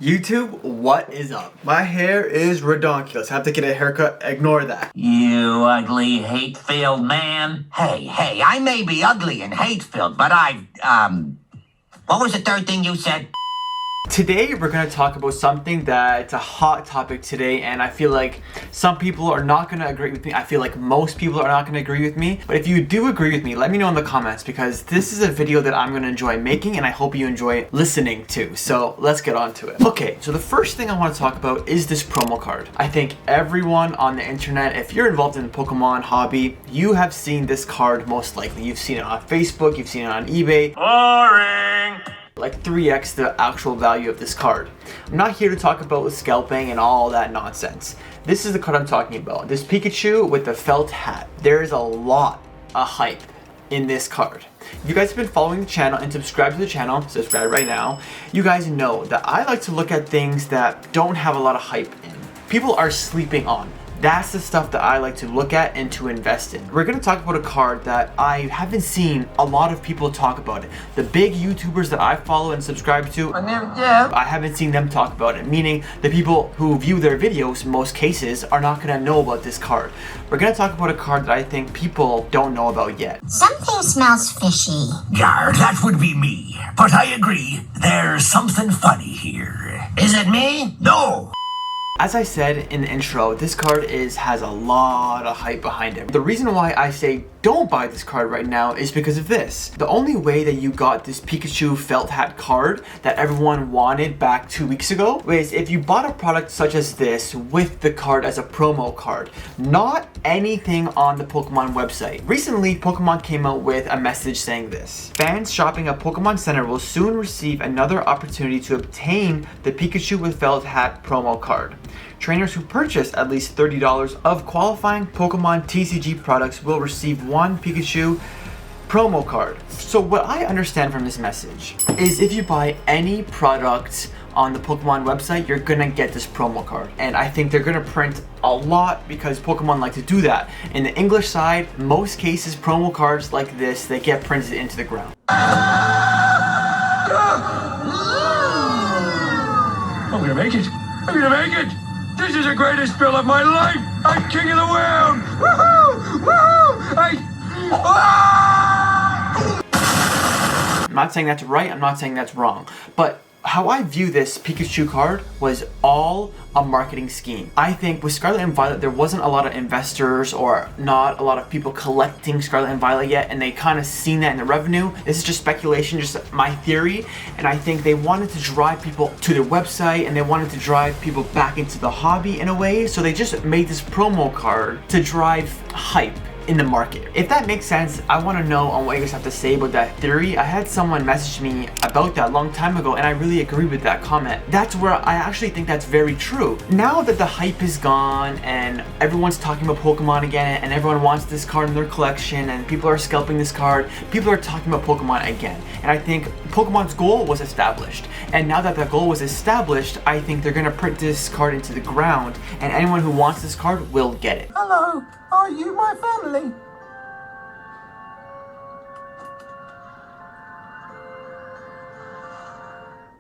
YouTube, what is up? My hair is redonkulous. I have to get a haircut. Ignore that. You ugly, hate-filled man. Hey, I may be ugly and hate-filled, but what was the third thing you said? Today, we're going to talk about something that's a hot topic today, and I feel like some people are not going to agree with me. I feel like most people are not going to agree with me. But if you do agree with me, let me know in the comments, because this is a video that I'm going to enjoy making, and I hope you enjoy listening to. So let's get on to it. Okay, so the first thing I want to talk about is this promo card. I think everyone on the internet, if you're involved in the Pokemon hobby, you have seen this card most likely. You've seen it on Facebook, you've seen it on eBay. Boring! Like 3x the actual value of this card. I'm not here to talk about scalping and all that nonsense. This is the card I'm talking about. This Pikachu with the felt hat. There is a lot of hype in this card. If you guys have been following the channel and subscribe to the channel, subscribe right now, you guys know that I like to look at things that don't have a lot of hype in. People are sleeping on. That's the stuff that I like to look at and to invest in. We're going to talk about a card that I haven't seen a lot of people talk about it. The big YouTubers that I follow and subscribe to, I haven't seen them talk about it. Meaning the people who view their videos in most cases are not going to know about this card. We're going to talk about a card that I think people don't know about yet. Something smells fishy. Yar, that would be me. But I agree, there's something funny here. Is it me? No! As I said in the intro, this card has a lot of hype behind it. The reason why I say don't buy this card right now is because of this. The only way that you got this Pikachu felt hat card that everyone wanted back 2 weeks ago is if you bought a product such as this with the card as a promo card, not anything on the Pokemon website. Recently, Pokemon came out with a message saying this: fans shopping at Pokemon Center will soon receive another opportunity to obtain the Pikachu with felt hat promo card. Trainers who purchase at least $30 of qualifying Pokemon TCG products will receive one Pikachu promo card. So what I understand from this message is if you buy any product on the Pokemon website, you're gonna get this promo card. And I think they're gonna print a lot because Pokemon like to do that. In the English side, most cases, promo cards like this, they get printed into the ground. I'm gonna make it! I'm gonna make it! This is the greatest thrill of my life! I'm king of the world! Woohoo! Woohoo! I'm not saying that's right, I'm not saying that's wrong, but how I view this Pikachu card was all a marketing scheme. I think with Scarlet and Violet, there wasn't a lot of investors or not a lot of people collecting Scarlet and Violet yet, and they kind of seen that in the revenue. This is just speculation, just my theory, and I think they wanted to drive people to their website and they wanted to drive people back into the hobby in a way, so they just made this promo card to drive hype in the market. If that makes sense, I want to know on what you guys have to say about that theory. I had someone message me about that a long time ago, and I really agree with that comment. That's where I actually think that's very true. Now that the hype is gone and everyone's talking about Pokemon again and everyone wants this card in their collection and people are scalping this card, people are talking about Pokemon again. And I think Pokemon's goal was established. And now that the goal was established, I think they're gonna print this card into the ground, and anyone who wants this card will get it. Hello, are you my family?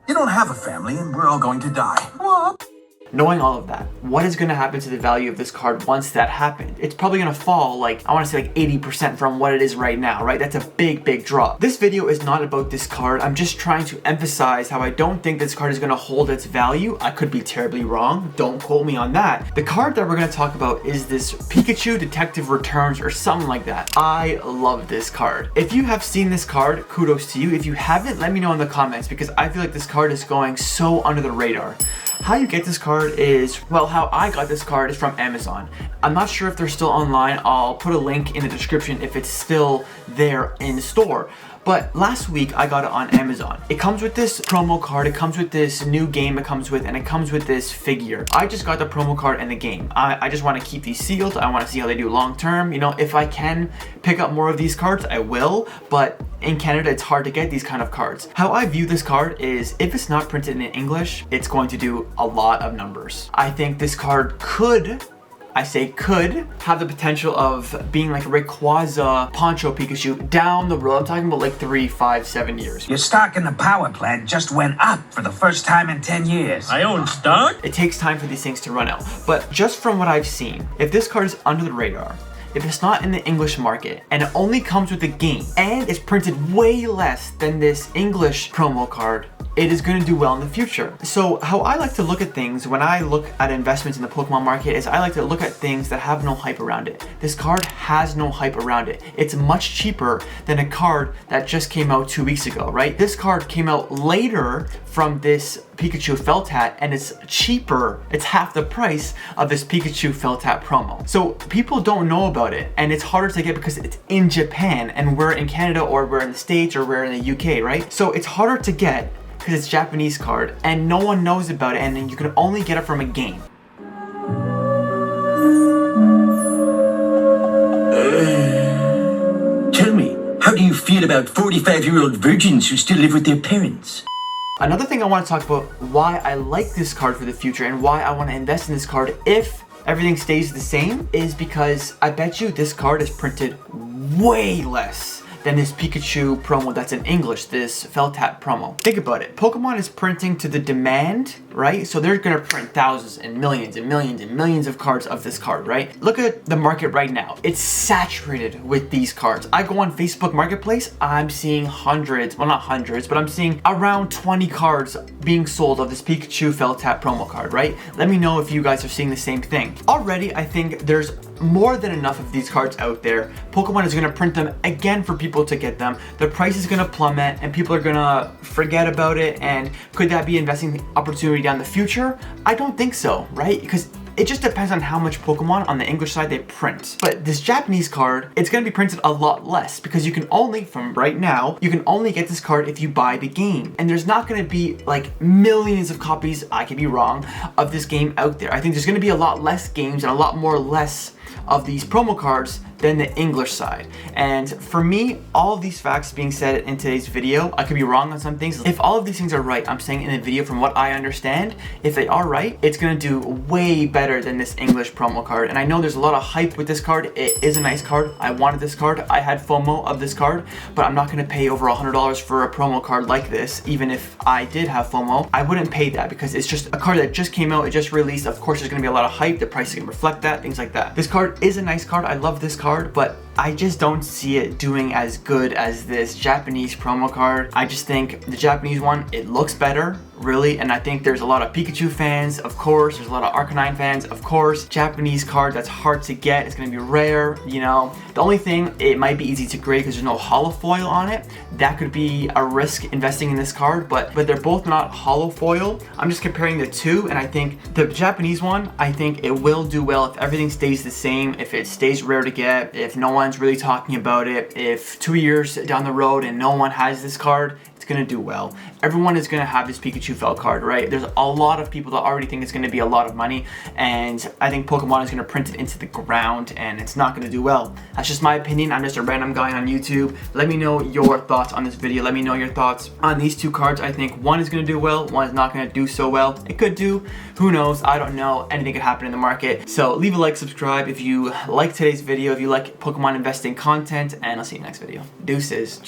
You don't have a family and we're all going to die. What? Knowing all of that, what is going to happen to the value of this card once that happened? It's probably going to fall like, I want to say like 80% from what it is right now, right? That's a big drop. This video is not about this card. I'm just trying to emphasize how I don't think this card is going to hold its value. I could be terribly wrong. Don't quote me on that. The card that we're going to talk about is this Pikachu Detective Returns or something like that. I love this card. If you have seen this card, kudos to you. If you haven't, let me know in the comments, because I feel like this card is going so under the radar. How you get this card is, well, how I got this card is from Amazon. I'm not sure if they're still online. I'll put a link in the description if it's still there in store. But last week I got it on Amazon. It comes with this promo card, it comes with this new game it comes with, and it comes with this figure. I just got the promo card and the game. I just want to keep these sealed. I want to see how they do long term. You know, if I can pick up more of these cards, I will, but in Canada it's hard to get these kind of cards. How I view this card is if it's not printed in English, it's going to do a lot of numbers. I think this card could I say could have the potential of being like a Rayquaza Poncho Pikachu down the road. I'm talking about like 3, 5, 7 years. Your stock in the power plant just went up for the first time in 10 years. I own stock? It takes time for these things to run out. But just from what I've seen, if this card is under the radar, if it's not in the English market, and it only comes with the game, and it's printed way less than this English promo card, it is going to do well in the future. So how I like to look at things when I look at investments in the Pokemon market is I like to look at things that have no hype around it. This card has no hype around it. It's much cheaper than a card that just came out 2 weeks ago, right? This card came out later from this Pikachu felt hat, and it's cheaper. It's half the price of this Pikachu felt hat promo. So people don't know about it, and it's harder to get because it's in Japan and we're in Canada, or we're in the States, or we're in the UK, right? So it's harder to get because it's Japanese card and no one knows about it, and you can only get it from a game. Tell me, how do you feel about 45-year-old virgins who still live with their parents? Another thing I want to talk about why I like this card for the future and why I want to invest in this card if everything stays the same is because I bet you this card is printed way less than this Pikachu promo that's in English, this felt hat promo. Think about it. Pokemon is printing to the demand, right? So they're gonna print thousands and millions and millions and millions of cards of this card, right? Look at the market right now. It's saturated with these cards. I go on Facebook Marketplace, I'm seeing hundreds, well not hundreds, but I'm seeing around 20 cards being sold of this Pikachu felt hat promo card, right? Let me know if you guys are seeing the same thing. Already, I think there's more than enough of these cards out there. Pokemon is gonna print them again for people to get them. The price is gonna plummet and people are gonna forget about it, and could that be investing opportunity down the future? I don't think so, right? Because it just depends on how much Pokemon on the English side they print. But this Japanese card, it's gonna be printed a lot less because you can only, from right now, you can only get this card if you buy the game. And there's not gonna be like millions of copies, I could be wrong, of this game out there. I think there's gonna be a lot less games and a lot more less of these promo cards than the English side. And for me, all of these facts being said in today's video, I could be wrong on some things. If all of these things are right, I'm saying in the video from what I understand, if they are right, it's gonna do way better than this English promo card. And I know there's a lot of hype with this card. It is a nice card. I wanted this card. I had FOMO of this card, but I'm not gonna pay over $100 for a promo card like this. Even if I did have FOMO, I wouldn't pay that because it's just a card that just came out, it just released. Of course, there's gonna be a lot of hype. The price is gonna reflect that, things like that. This card is a nice card. I love this card, but I just don't see it doing as good as this Japanese promo card. I just think the Japanese one, it looks better, really, and I think there's a lot of Pikachu fans, of course, there's a lot of Arcanine fans, of course. Japanese card that's hard to get, it's gonna be rare, you know. The only thing, it might be easy to grade because there's no holo foil on it. That could be a risk investing in this card, but they're both not holo foil. I'm just comparing the two, and I think the Japanese one, I think it will do well if everything stays the same, if it stays rare to get, if no one's really talking about it, if 2 years down the road and no one has this card, it's gonna do well. Everyone is gonna have this Pikachu felt card, right? There's a lot of people that already think it's gonna be a lot of money, and I think Pokemon is gonna print it into the ground and it's not gonna do well. That's just my opinion. I'm just a random guy on YouTube. Let me know your thoughts on this video. Let me know your thoughts on these two cards. I think one is gonna do well, one is not gonna do so well. It could do, who knows? I don't know. Anything could happen in the market. So leave a like, subscribe if you like today's video, if you like Pokemon investing content, and I'll see you next video. Deuces.